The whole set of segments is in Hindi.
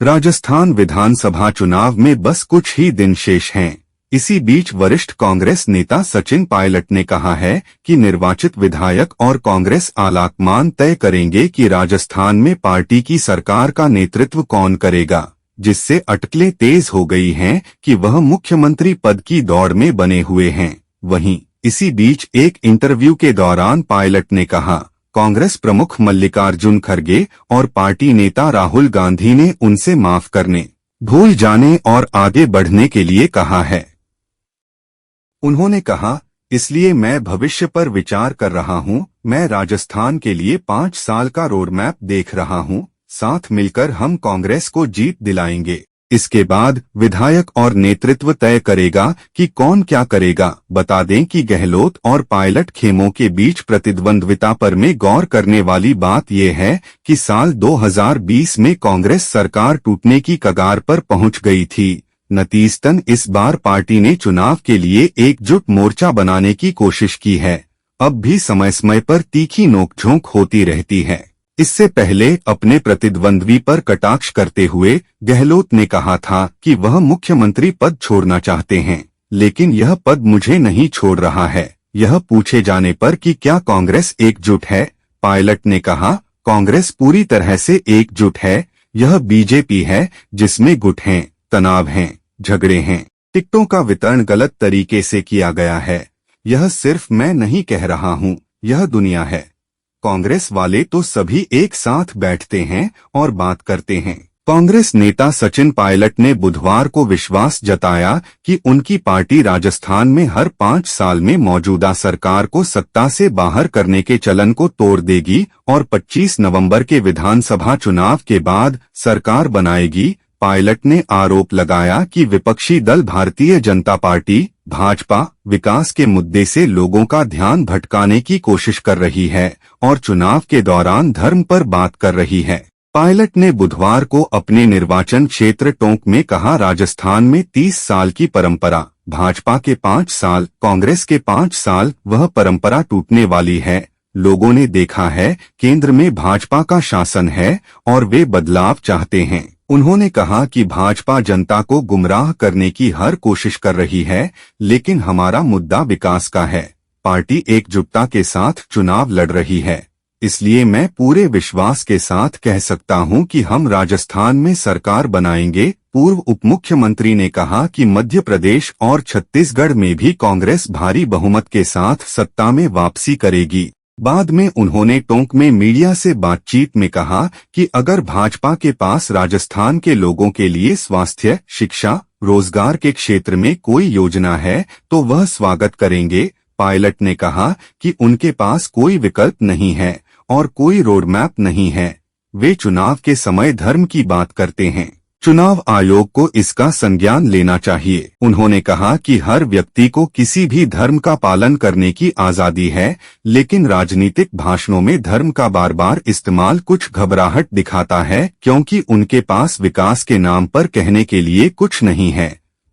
राजस्थान विधानसभा चुनाव में बस कुछ ही दिन शेष हैं। इसी बीच वरिष्ठ कांग्रेस नेता सचिन पायलट ने कहा है कि निर्वाचित विधायक और कांग्रेस आलाकमान तय करेंगे कि राजस्थान में पार्टी की सरकार का नेतृत्व कौन करेगा, जिससे अटकलें तेज हो गई हैं कि वह मुख्यमंत्री पद की दौड़ में बने हुए हैं। वहीं इसी बीच एक इंटरव्यू के दौरान पायलट ने कहा, कांग्रेस प्रमुख मल्लिकार्जुन खड़गे और पार्टी नेता राहुल गांधी ने उनसे माफ करने, भूल जाने और आगे बढ़ने के लिए कहा है। उन्होंने कहा, इसलिए मैं भविष्य पर विचार कर रहा हूं। मैं राजस्थान के लिए 5 साल का रोड मैप देख रहा हूं। साथ मिलकर हम कांग्रेस को जीत दिलाएंगे। इसके बाद विधायक और नेतृत्व तय करेगा कि कौन क्या करेगा। बता दें कि गहलोत और पायलट खेमों के बीच प्रतिद्वंद्विता पर में गौर करने वाली बात यह है कि साल 2020 में कांग्रेस सरकार टूटने की कगार पर पहुंच गई थी। नतीजतन इस बार पार्टी ने चुनाव के लिए एकजुट मोर्चा बनाने की कोशिश की है। अब भी समय समय पर तीखी नोकझोंक होती रहती है। इससे पहले अपने प्रतिद्वंद्वी पर कटाक्ष करते हुए गहलोत ने कहा था कि वह मुख्यमंत्री पद छोड़ना चाहते हैं, लेकिन यह पद मुझे नहीं छोड़ रहा है। यह पूछे जाने पर कि क्या कांग्रेस एकजुट है, पायलट ने कहा, कांग्रेस पूरी तरह से एकजुट है। यह बीजेपी है जिसमें गुट हैं, तनाव हैं, झगड़े हैं, टिकटों का वितरण गलत तरीके से किया गया है। यह सिर्फ मैं नहीं कह रहा हूँ, यह दुनिया है। कांग्रेस वाले तो सभी एक साथ बैठते हैं और बात करते हैं। कांग्रेस नेता सचिन पायलट ने बुधवार को विश्वास जताया कि उनकी पार्टी राजस्थान में हर 5 साल में मौजूदा सरकार को सत्ता से बाहर करने के चलन को तोड़ देगी और 25 नवंबर के विधानसभा चुनाव के बाद सरकार बनाएगी। पायलट ने आरोप लगाया कि विपक्षी दल भारतीय जनता पार्टी भाजपा विकास के मुद्दे से लोगों का ध्यान भटकाने की कोशिश कर रही है और चुनाव के दौरान धर्म पर बात कर रही है। पायलट ने बुधवार को अपने निर्वाचन क्षेत्र टोंक में कहा, राजस्थान में 30 साल की परंपरा, भाजपा के 5 साल, कांग्रेस के 5 साल, वह परंपरा टूटने वाली है। लोगों ने देखा है केंद्र में भाजपा का शासन है और वे बदलाव चाहते हैं। उन्होंने कहा कि भाजपा जनता को गुमराह करने की हर कोशिश कर रही है, लेकिन हमारा मुद्दा विकास का है। पार्टी एकजुटता के साथ चुनाव लड़ रही है, इसलिए मैं पूरे विश्वास के साथ कह सकता हूं कि हम राजस्थान में सरकार बनाएंगे। पूर्व उप मुख्यमंत्री ने कहा कि मध्य प्रदेश और छत्तीसगढ़ में भी कांग्रेस भारी बहुमत के साथ सत्ता में वापसी करेगी। बाद में उन्होंने टोंक में मीडिया से बातचीत में कहा कि अगर भाजपा के पास राजस्थान के लोगों के लिए स्वास्थ्य, शिक्षा, रोजगार के क्षेत्र में कोई योजना है तो वह स्वागत करेंगे। पायलट ने कहा कि उनके पास कोई विकल्प नहीं है और कोई रोड मैप नहीं है। वे चुनाव के समय धर्म की बात करते हैं। चुनाव आयोग को इसका संज्ञान लेना चाहिए। उन्होंने कहा कि हर व्यक्ति को किसी भी धर्म का पालन करने की आजादी है, लेकिन राजनीतिक भाषणों में धर्म का बार बार इस्तेमाल कुछ घबराहट दिखाता है, क्योंकि उनके पास विकास के नाम पर कहने के लिए कुछ नहीं है।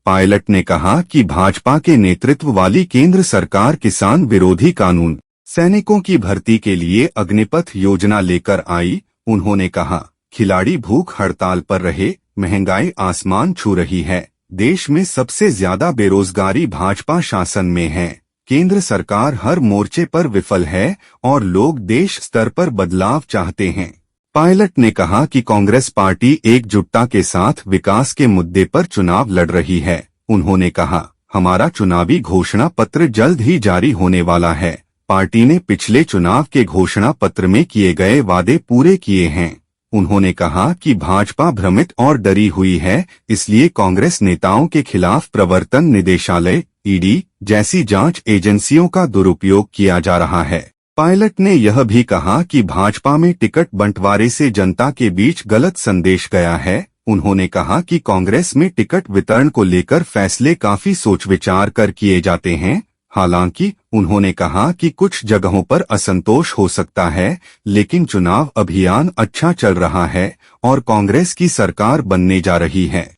पायलट ने कहा कि भाजपा के नेतृत्व वाली केंद्र सरकार किसान विरोधी कानून, सैनिकों की भर्ती के लिए अग्निपथ योजना लेकर आई। उन्होंने कहा, खिलाड़ी भूख हड़ताल पर रहे, महंगाई आसमान छू रही है, देश में सबसे ज्यादा बेरोजगारी भाजपा शासन में है, केंद्र सरकार हर मोर्चे पर विफल है और लोग देश स्तर पर बदलाव चाहते हैं। पायलट ने कहा कि कांग्रेस पार्टी एकजुटता के साथ विकास के मुद्दे पर चुनाव लड़ रही है। उन्होंने कहा, हमारा चुनावी घोषणा पत्र जल्द ही जारी होने वाला है। पार्टी ने पिछले चुनाव के घोषणा पत्र में किए गए वादे पूरे किए हैं। उन्होंने कहा कि भाजपा भ्रमित और डरी हुई है, इसलिए कांग्रेस नेताओं के खिलाफ प्रवर्तन निदेशालय (ईडी) जैसी जांच एजेंसियों का दुरुपयोग किया जा रहा है। पायलट ने यह भी कहा कि भाजपा में टिकट बंटवारे से जनता के बीच गलत संदेश गया है। उन्होंने कहा कि कांग्रेस में टिकट वितरण को लेकर फैसले काफी सोच विचार कर किए जाते हैं। हालांकि उन्होंने कहा कि कुछ जगहों पर असंतोष हो सकता है, लेकिन चुनाव अभियान अच्छा चल रहा है और कांग्रेस की सरकार बनने जा रही है।